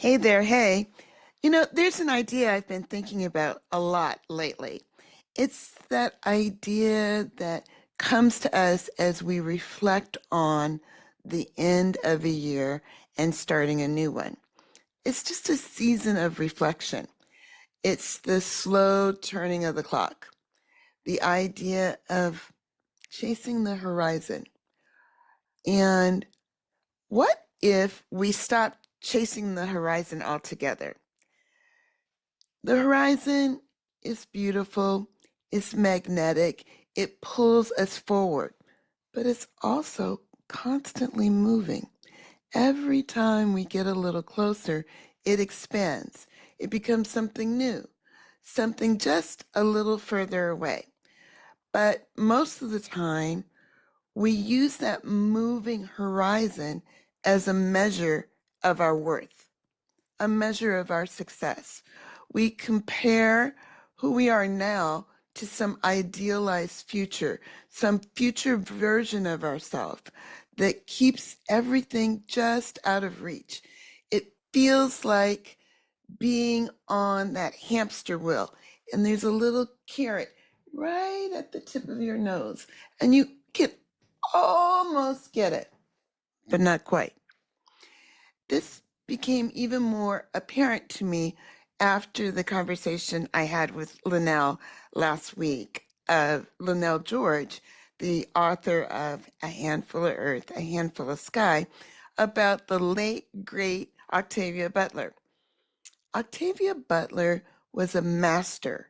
Hey there, hey. There's an idea I've been thinking about a lot lately. It's that idea that comes to us as we reflect on the end of a year and starting a new one. It's just a season of reflection. It's the slow turning of the clock, the idea of chasing the horizon. And what if we stopped chasing the horizon altogether? The horizon is beautiful, it's magnetic, it pulls us forward, but it's also constantly moving. Every time we get a little closer, it expands. It becomes something new, something just a little further away. But most of the time, we use that moving horizon as a measure of our worth, a measure of our success. We compare who we are now to some idealized future, some future version of ourselves that keeps everything just out of reach. It feels like being on that hamster wheel, and there's a little carrot right at the tip of your nose, and you can almost get it, but not quite. This became even more apparent to me after the conversation I had with Linnell last week, Linnell George, the author of A Handful of Earth, A Handful of Sky, about the late, great Octavia Butler. Octavia Butler was a master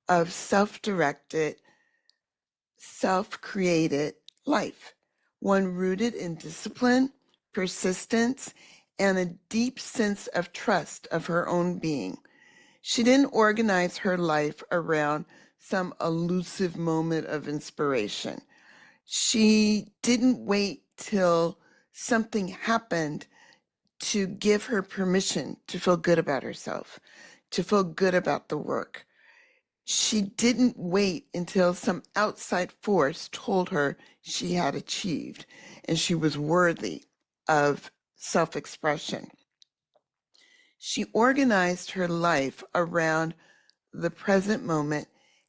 of self-directed, self-created life, one rooted in discipline, persistence, and a deep sense of trust of her own being. She didn't organize her life around some elusive moment of inspiration. She didn't wait till something happened to give her permission to feel good about herself, to feel good about the work. She didn't wait until some outside force told her she had achieved and she was worthy of self-expression. She organized her life around the present moment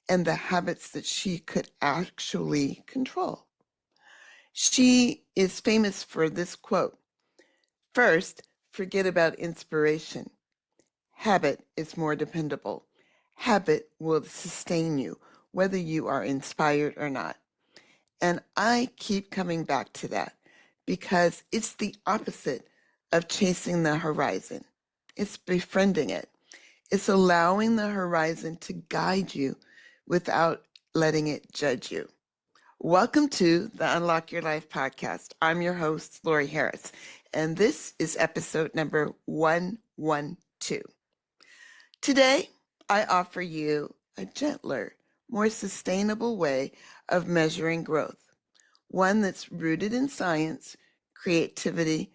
and the habits that she could actually control. She is famous for this quote: "First, forget about inspiration. Habit is more dependable. Habit will sustain you, whether you are inspired or not." And I keep coming back to that because it's the opposite of chasing the horizon. It's befriending it. It's allowing the horizon to guide you without letting it judge you. Welcome to the Unlock Your Life podcast. I'm your host, Lori Harris, and this is episode number 112. Today, I offer you a gentler, more sustainable way of measuring growth, one that's rooted in science, creativity,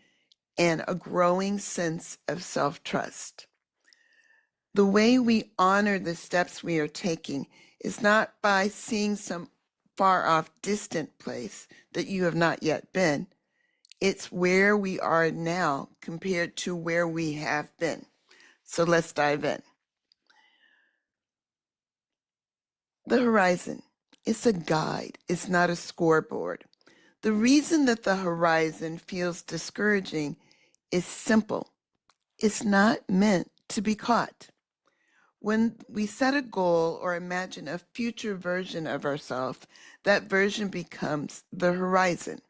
and a growing sense of self-trust. The way we honor the steps we are taking is not by seeing some far off distant place that you have not yet been. It's where we are now compared to where we have been. So let's dive in. The horizon. It's a guide. It's not a scoreboard. The reason that the horizon feels discouraging is simple. It's not meant to be caught. When we set a goal or imagine a future version of ourselves, that version becomes the horizon,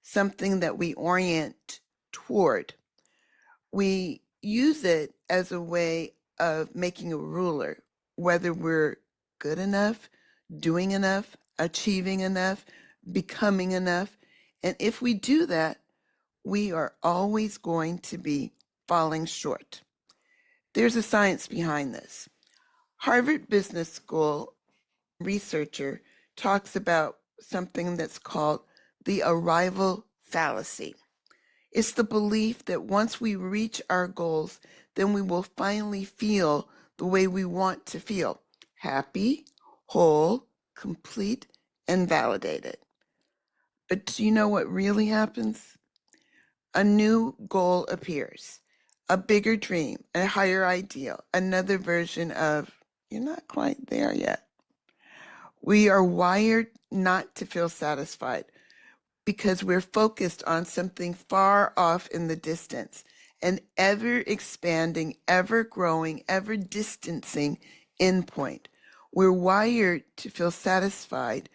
something that we orient toward. We use it as a way of making a ruler, whether we're good enough, doing enough, achieving enough, becoming enough. And if we do that, we are always going to be falling short. There's a science behind this. Harvard Business School researcher talks about something that's called the arrival fallacy. It's the belief that once we reach our goals, then we will finally feel the way we want to feel: happy, whole, complete, and validated. But do you know what really happens? A new goal appears, a bigger dream, a higher ideal, another version of, you're not quite there yet. We are wired not to feel satisfied because we're focused on something far off in the distance, an ever expanding, ever growing, ever distancing endpoint. We're wired to feel satisfied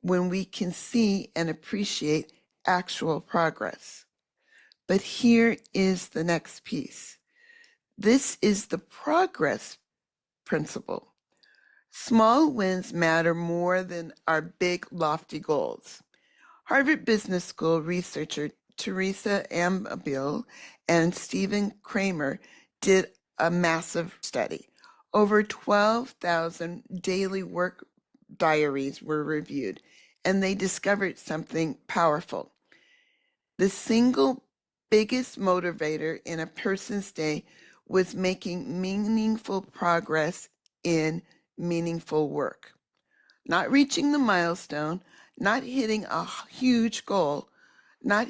when we can see and appreciate actual progress. But here is the next piece. This is the progress principle. Small wins matter more than our big, lofty goals. Harvard Business School researcher Teresa Amabile and Stephen Kramer did a massive study. Over 12,000 daily work diaries were reviewed, and they discovered something powerful. The single biggest motivator in a person's day was making meaningful progress in meaningful work. Not reaching the milestone, not hitting a huge goal, not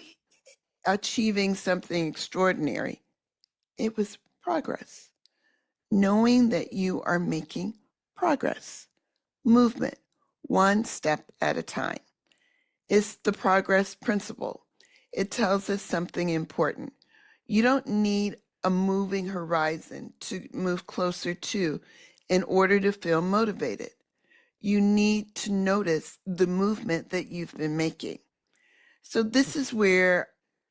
achieving something extraordinary. It was progress. Knowing that you are making progress, movement, one step at a time. It's the progress principle. It tells us something important. You don't need a moving horizon to move closer to in order to feel motivated. You need to notice the movement that you've been making. So this is where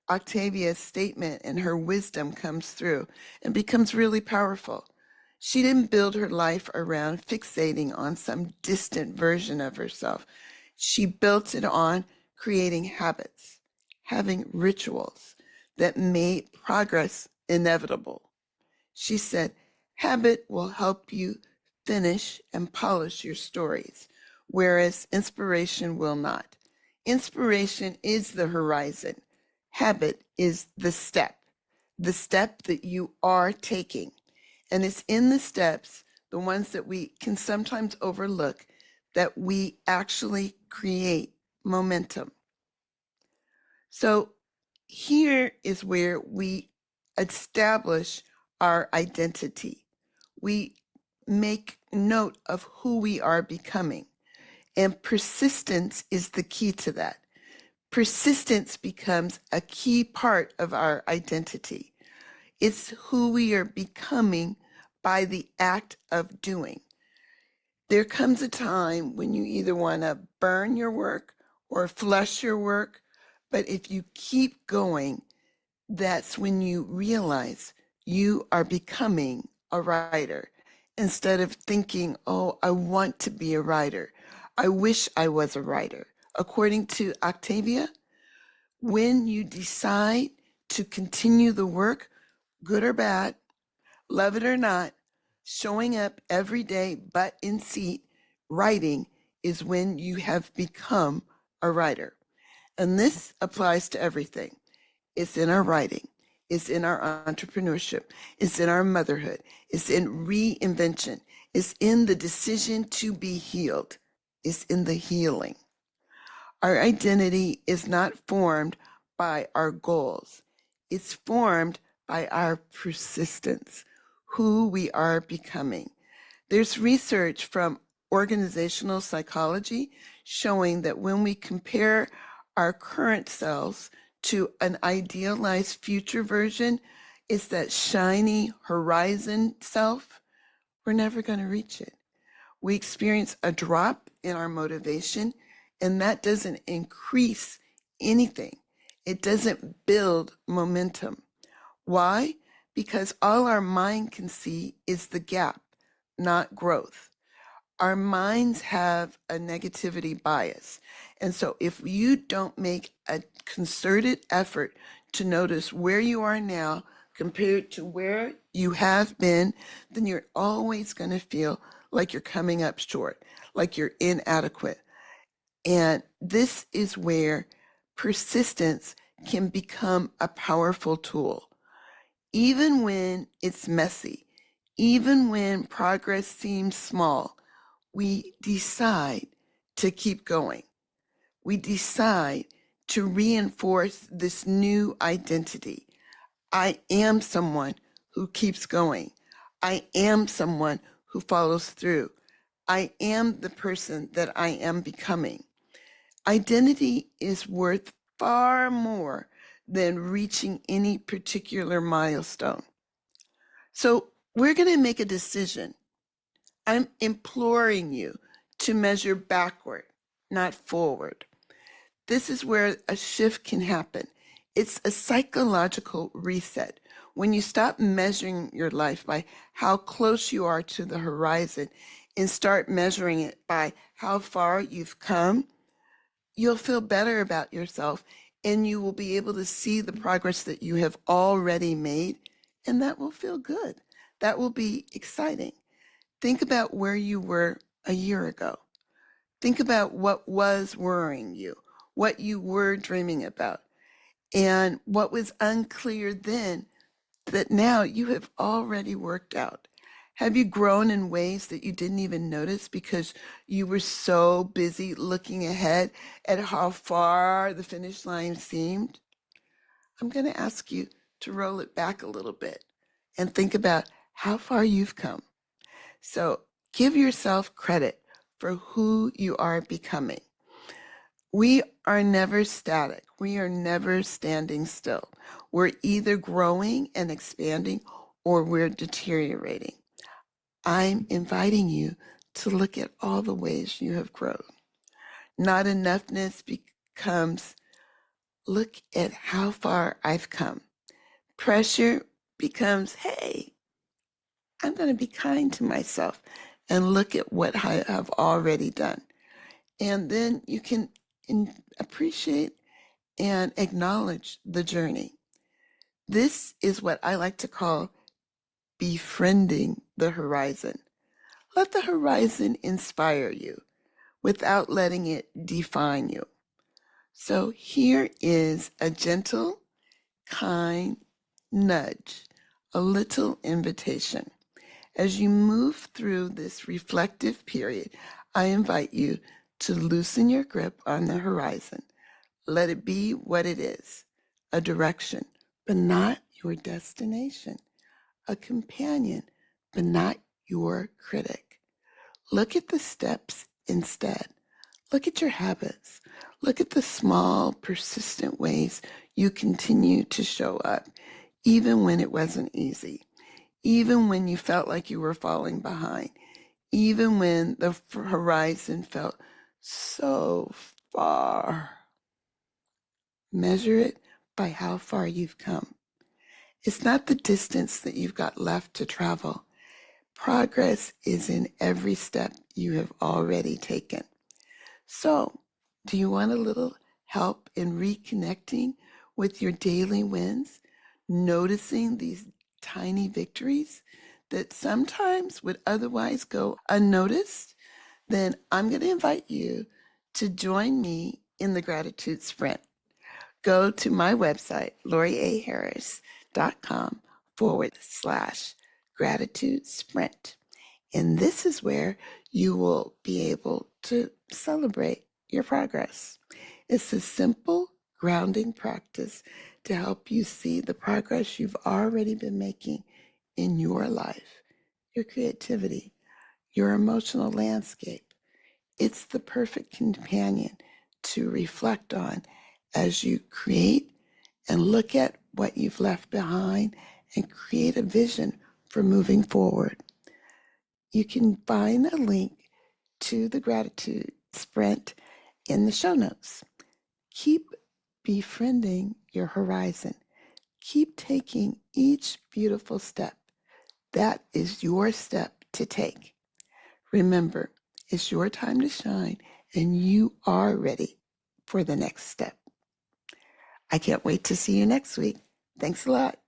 Octavia's statement and her wisdom comes through and becomes really powerful. She didn't build her life around fixating on some distant version of herself. She built it on creating habits, having rituals that made progress inevitable. She said, habit will help you finish and polish your stories, whereas inspiration will not. Inspiration is the horizon. Habit is the step that you are taking. And it's in the steps, the ones that we can sometimes overlook, that we actually create momentum. So here is where we establish our identity. We make note of who we are becoming. And persistence is the key to that. Persistence becomes a key part of our identity. It's who we are becoming by the act of doing. There comes a time when you either want to burn your work or flush your work, but if you keep going, that's when you realize you are becoming a writer. Instead of thinking, oh, I want to be a writer. I wish I was a writer. According to Octavia, when you decide to continue the work, good or bad, love it or not, showing up every day, butt in seat, writing is when you have become a writer. And this applies to everything. It's in our writing. It's in our entrepreneurship. It's in our motherhood. It's in reinvention. It's in the decision to be healed. It's in the healing. Our identity is not formed by our goals. It's formed by our persistence, who we are becoming. There's research from organizational psychology showing that when we compare our current selves to an idealized future version, it's that shiny horizon self, we're never going to reach it. We experience a drop in our motivation, and that doesn't increase anything. It doesn't build momentum. Why? Because all our mind can see is the gap, not growth. Our minds have a negativity bias. And so if you don't make a concerted effort to notice where you are now compared to where you have been, then you're always going to feel like you're coming up short, like you're inadequate. And this is where persistence can become a powerful tool. Even when it's messy, even when progress seems small, we decide to keep going. We decide to reinforce this new identity. I am someone who keeps going. I am someone who follows through. I am the person that I am becoming. Identity is worth far more than reaching any particular milestone. So we're going to make a decision. I'm imploring you to measure backward, not forward. This is where a shift can happen. It's a psychological reset. When you stop measuring your life by how close you are to the horizon and start measuring it by how far you've come, you'll feel better about yourself and you will be able to see the progress that you have already made, and that will feel good. That will be exciting. Think about where you were a year ago. Think about what was worrying you, what you were dreaming about, and what was unclear then that now you have already worked out. Have you grown in ways that you didn't even notice because you were so busy looking ahead at how far the finish line seemed? I'm going to ask you to roll it back a little bit and think about how far you've come. So give yourself credit for who you are becoming. We are never static. We are never standing still. We're either growing and expanding or we're deteriorating. I'm inviting you to look at all the ways you have grown. Not enoughness becomes, look at how far I've come. Pressure becomes, hey, I'm going to be kind to myself and look at what I have already done. And then you can appreciate and acknowledge the journey. This is what I like to call befriending the horizon. Let the horizon inspire you without letting it define you. So here is a gentle, kind nudge, a little invitation. As you move through this reflective period, I invite you to loosen your grip on the horizon. Let it be what it is, a direction, but not your destination, a companion, but not your critic. Look at the steps instead. Look at your habits. Look at the small, persistent ways you continue to show up, even when it wasn't easy, even when you felt like you were falling behind, even when the horizon felt so far. Measure it by how far you've come. It's not the distance that you've got left to travel. Progress is in every step you have already taken. So, do you want a little help in reconnecting with your daily wins, noticing these tiny victories that sometimes would otherwise go unnoticed? Then I'm going to invite you to join me in the gratitude sprint. Go to my website, laurieaharris.com/gratitude sprint. And this is where you will be able to celebrate your progress. It's a simple grounding practice to help you see the progress you've already been making in your life, your creativity, your emotional landscape. It's the perfect companion to reflect on as you create and look at what you've left behind and create a vision for moving forward. You can find a link to the gratitude sprint in the show notes. Keep befriending your horizon. Keep taking each beautiful step. That is your step to take. Remember, it's your time to shine, and you are ready for the next step. I can't wait to see you next week. Thanks a lot.